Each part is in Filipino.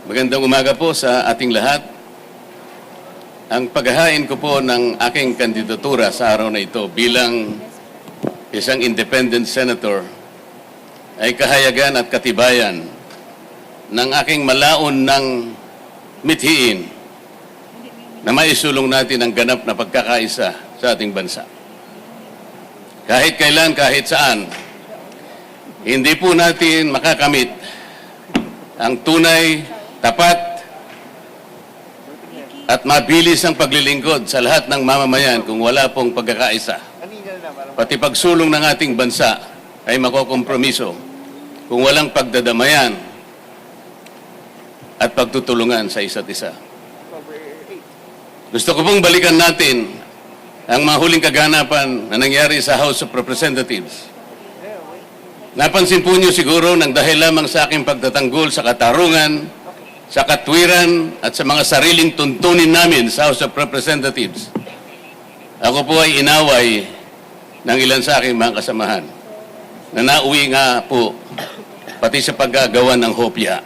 Magandang umaga po sa ating lahat. Ang paghahain ko po ng aking kandidatura sa araw na ito bilang isang independent senator ay kahayagan at katibayan ng aking malaon ng mithiin na maisulong natin ang ganap na pagkakaisa sa ating bansa. Kahit kailan, kahit saan, hindi po natin makakamit ang tunay, tapat at mabilis ang paglilingkod sa lahat ng mamamayan kung wala pong pagkakaisa. Pati pagsulong ng ating bansa ay makokompromiso kung walang pagdadamayan at pagtutulungan sa isa't isa. Gusto ko pong balikan natin ang mga huling kaganapan na nangyari sa House of Representatives. Napansin po niyo siguro nang dahil lamang sa aking pagtatanggol sa katarungan, sa katwiran at sa mga sariling tuntunin namin sa House of Representatives, ako po ay inaway ng ilan sa aking mga kasamahan na nauwi nga po pati sa paggagawa ng hopya.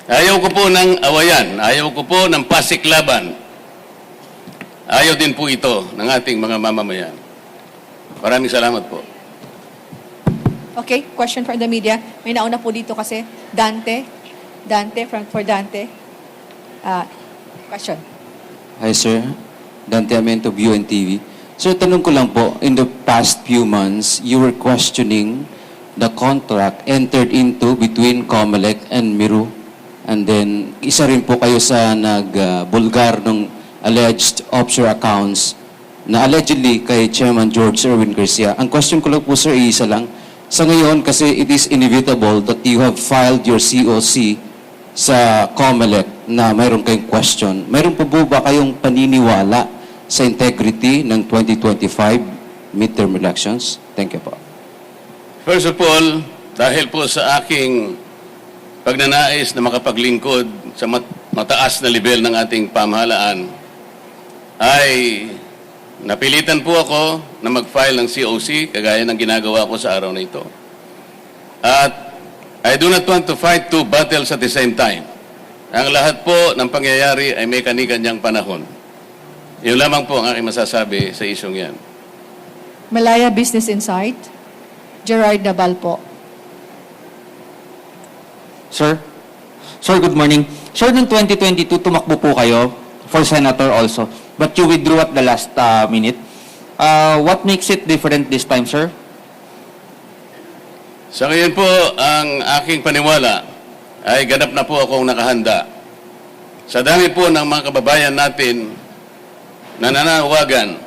Ayaw ko po ng awayan, ayaw ko po ng pasiklaban. Ayaw din po ito ng ating mga mamamayan. Maraming salamat po. Okay, question from the media. May nauna po dito kasi. Dante, for Dante. Question. Hi, sir. Dante Amento, UNTV. Sir, tanong ko lang po, in the past few months, you were questioning the contract entered into between COMELEC and Miru. And then, isa rin po kayo sa nagbulgar ng alleged offshore accounts na allegedly kay Chairman George Erwin Garcia. Ang question ko lang po, sir, isa lang. Sa ngayon, kasi it is inevitable that you have filed your COC sa COMELEC na mayroon kayong question. Mayroon po ba kayong paniniwala sa integrity ng 2025 midterm elections? Thank you po. First of all, dahil po sa aking pagnanais na makapaglingkod sa mataas na level ng ating pamahalaan, ay napilitan po ako na mag-file ng COC, kagaya ng ginagawa ko sa araw na ito. At I do not want to fight two battles at the same time. Ang lahat po ng pangyayari ay may kani-kanyang panahon. Yun lamang po ang aking masasabi sa isyong yan. Malaya Business Insight. Gerard Nabal po. Sir? Sir, good morning. Sir, noong 2022, tumakbo po kayo for senator also, but you withdrew at the last minute. What makes it different this time, sir? Sa ngayon po, ang aking paniwala ay ganap na po akong nakahanda. Sa dami po ng mga kababayan natin na nananawagan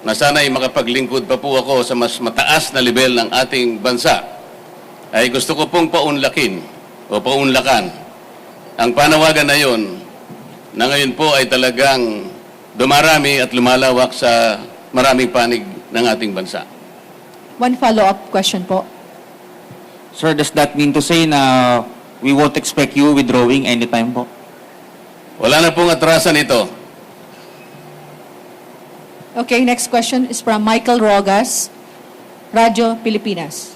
na sana'y makapaglingkod pa po ako sa mas mataas na level ng ating bansa, ay gusto ko pong paunlakin o paunlakan ang panawagan na yon na ngayon po ay talagang dumarami at lumalawak sa maraming panig ng ating bansa. One follow-up question po. Sir, does that mean to say na we won't expect you withdrawing anytime po? Wala na pong atrasan ito. Okay, next question is from Michael Rogas, Radyo Pilipinas.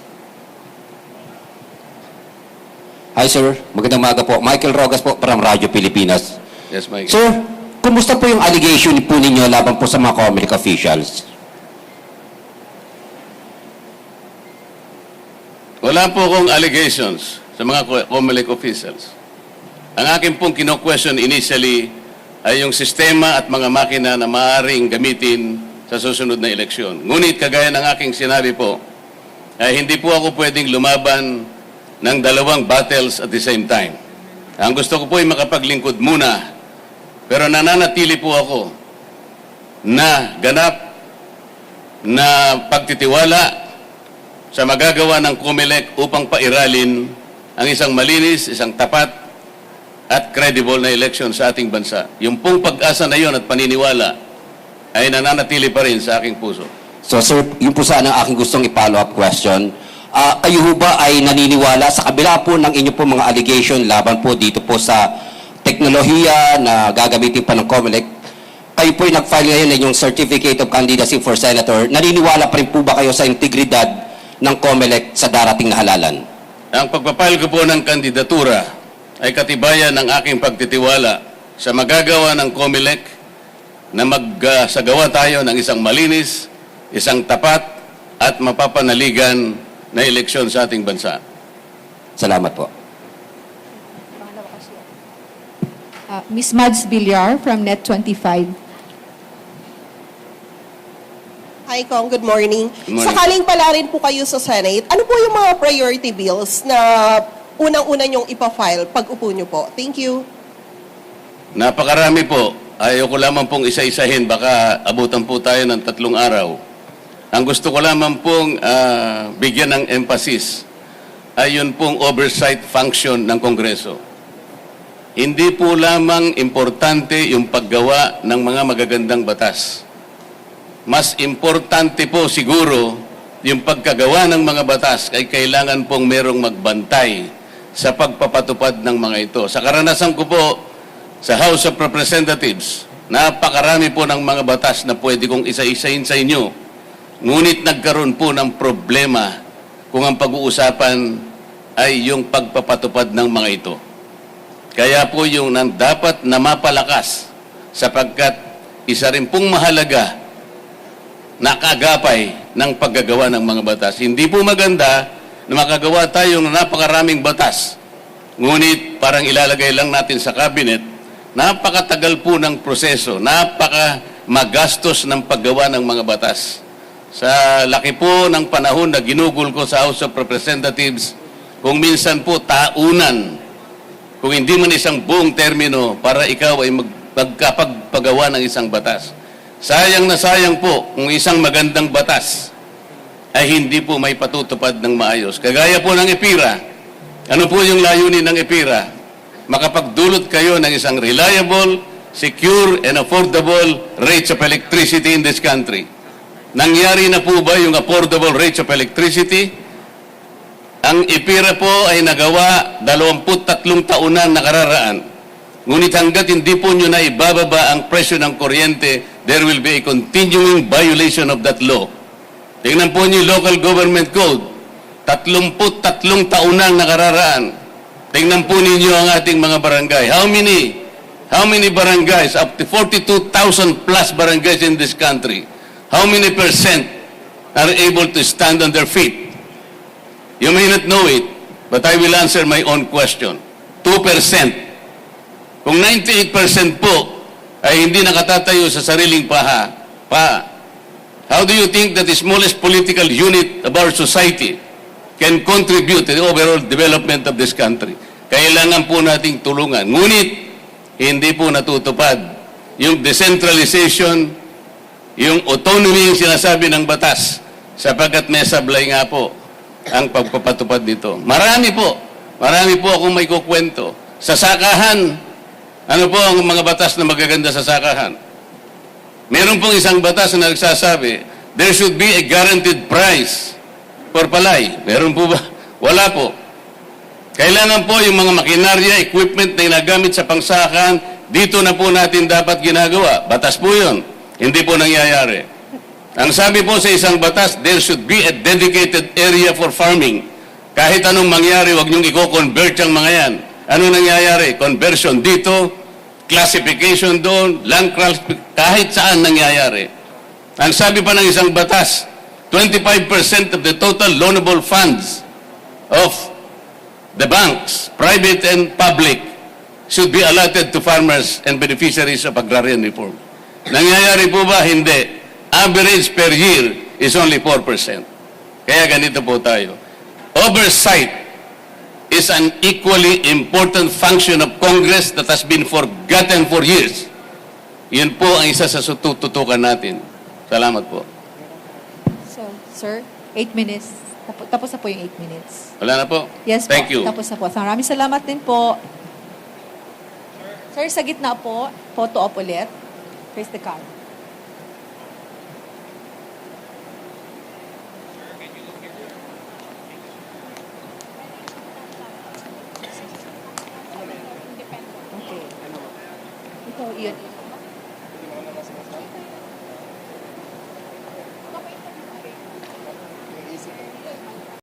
Hi sir, magandang umaga po. Michael Rogas po from Radyo Pilipinas. Yes, Mike. Sir, kumusta po yung allegation po ninyo laban po sa mga COMELEC officials? Wala po akong allegations sa mga COMELEC officials. Ang akin pong kino-question initially ay yung sistema at mga makina na maaaring gamitin sa susunod na eleksyon. Ngunit kagaya ng aking sinabi po, ay hindi po ako pwedeng lumaban ng dalawang battles at the same time. Ang gusto ko po ay makapaglingkod muna, pero nananatili po ako na ganap na pagtitiwala sa magagawa ng COMELEC upang pairalin ang isang malinis, isang tapat at credible na eleksyon sa ating bansa. Yung pong pag-asa na yon at paniniwala ay nananatili pa rin sa aking puso. So sir, yun po sana ang aking gustong i-follow up question. Kayo ho ba ay naniniwala sa kabila po ng inyo po mga allegation laban po dito po sa teknolohiya na gagamitin pa ng COMELEC? Kayo po ay nag-file ngayon ng yung Certificate of Candidacy for Senator. Naniniwala pa rin po ba kayo sa integridad ng COMELEC sa darating na halalan? Ang pagpapile ko po ng kandidatura ay katibayan ng aking pagtitiwala sa magagawa ng COMELEC na magsagawa tayo ng isang malinis, isang tapat at mapapanaligan na eleksyon sa ating bansa. Salamat po. Ms. Mads Villar from Net25. Hi, Kong. Good morning. Good morning. Sakaling pala rin po kayo sa Senate, ano po yung mga priority bills na unang-una nyong ipa-file pag upo nyo po? Thank you. Napakarami po. Ayoko lamang pong isa-isahin. Baka abutan po tayo ng 3 araw. Ang gusto ko lamang pong bigyan ng emphasis ay yun pong oversight function ng Kongreso. Hindi po lamang importante yung paggawa ng mga magagandang batas. Mas importante po siguro yung pagkagawa ng mga batas ay kailangan pong merong magbantay sa pagpapatupad ng mga ito. Sa karanasan ko po sa House of Representatives, napakarami po ng mga batas na pwede kong isa-isahin sa inyo. Ngunit nagkaroon po ng problema kung ang pag-uusapan ay yung pagpapatupad ng mga ito. Kaya po yung dapat na mapalakas sapagkat isa rin pong mahalaga na kaagapay ng paggagawa ng mga batas. Hindi po maganda na makagawa tayo ng napakaraming batas. Ngunit parang ilalagay lang natin sa cabinet, napakatagal po ng proseso, napaka magastos ng paggawa ng mga batas. Sa laki po ng panahon na ginugol ko sa House of Representatives, kung minsan po taunan, kung hindi man isang buong termino para ikaw ay magkapagpagawa ng isang batas. Sayang na sayang po kung isang magandang batas ay hindi po may patutupad ng maayos. Kagaya po ng EPIRA. Ano po yung layunin ng EPIRA? Makapagdulot kayo ng isang reliable, secure, and affordable rates of electricity in this country. Nangyari na po ba yung affordable rates of electricity? Ang EPIRA po ay nagawa 23 taon na nakararaan. Ngunit hanggat hindi po nyo na ibababa ang presyo ng kuryente, there will be a continuing violation of that law. Tingnan po nyo yung local government code. 33 taon na nakararaan. Tingnan po ninyo ang ating mga barangay. How many barangays, up to 42,000 plus barangays in this country, how many percent are able to stand on their feet? You may not know it, but I will answer my own question. 2%. Kung 98% po ay hindi nakatatayo sa sariling pa, how do you think that the smallest political unit of our society can contribute to the overall development of this country? Kailangan po nating tulungan. Ngunit, hindi po natutupad yung decentralization, yung autonomy yung sinasabi ng batas, sapagkat may sablay nga po ang pagpapatupad nito. Marami po akong may kukwento. Sa sakahan, ano po ang mga batas na magaganda sa sakahan? Meron pong isang batas na nagsasabi, there should be a guaranteed price for palay. Meron po ba? Wala po. Kailangan po yung mga makinarya, equipment na ginagamit sa pangsakahan, dito na po natin dapat ginagawa. Batas po yun. Hindi po nangyayari. Ang sabi po sa isang batas, there should be a dedicated area for farming. Kahit anong mangyari, huwag niyong i-convert yung mga yan. Ano nangyayari? Conversion dito, classification doon, land kahit saan nangyayari. Ang sabi pa ng isang batas, 25% of the total loanable funds of the banks, private and public, should be allotted to farmers and beneficiaries of agrarian reform. Nangyayari po ba? Hindi. Average per year is only 4%. Kaya ganito po tayo. Oversight is an equally important function of Congress that has been forgotten for years. Yun po ang isa sa tututukan natin. Salamat po. So, sir, 8 minutes. Tapos na po yung 8 minutes. Wala na po? Yes Thank po. you. Tapos na po. Maraming salamat din po. Sir, sa gitna po, photo op ulit. Face the card. Okay. Ito, yun.